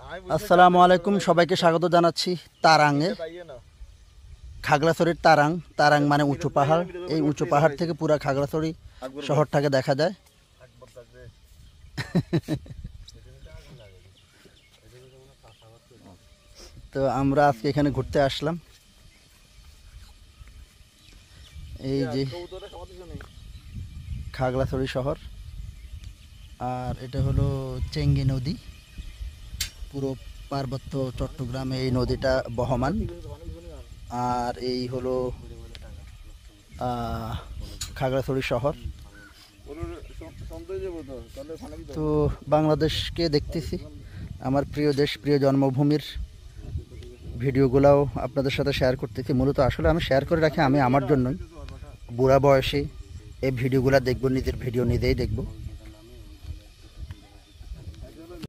আসসালামু আলাইকুম, সবাইকে স্বাগত জানাচ্ছি তারাংয়ে। খাগড়াছড়ির তারাং মানে উঁচু পাহাড়। এই উঁচু পাহাড় থেকে পুরা খাগড়াছড়ি শহরটাকে দেখা যায়। তো আমরা আজকে এখানে ঘুরতে আসলাম। এই যে খাগড়াছড়ি শহর, আর এটা হলো চেঙ্গি নদী। পুরো পার্বত্য চট্টগ্রামে এই নদীটা বহমান। আর এই হলো খাগড়াছড়ি শহর। তো বাংলাদেশকে দেখতেছি, আমার প্রিয় দেশ, প্রিয় জন্মভূমির ভিডিওগুলাও আপনাদের সাথে শেয়ার করতেছি। মূলত আসলে আমি শেয়ার করে রাখি আমি আমার জন্যই। বুড়া বয়সে এই ভিডিওগুলো দেখব, নিজের ভিডিও নিজেই দেখব।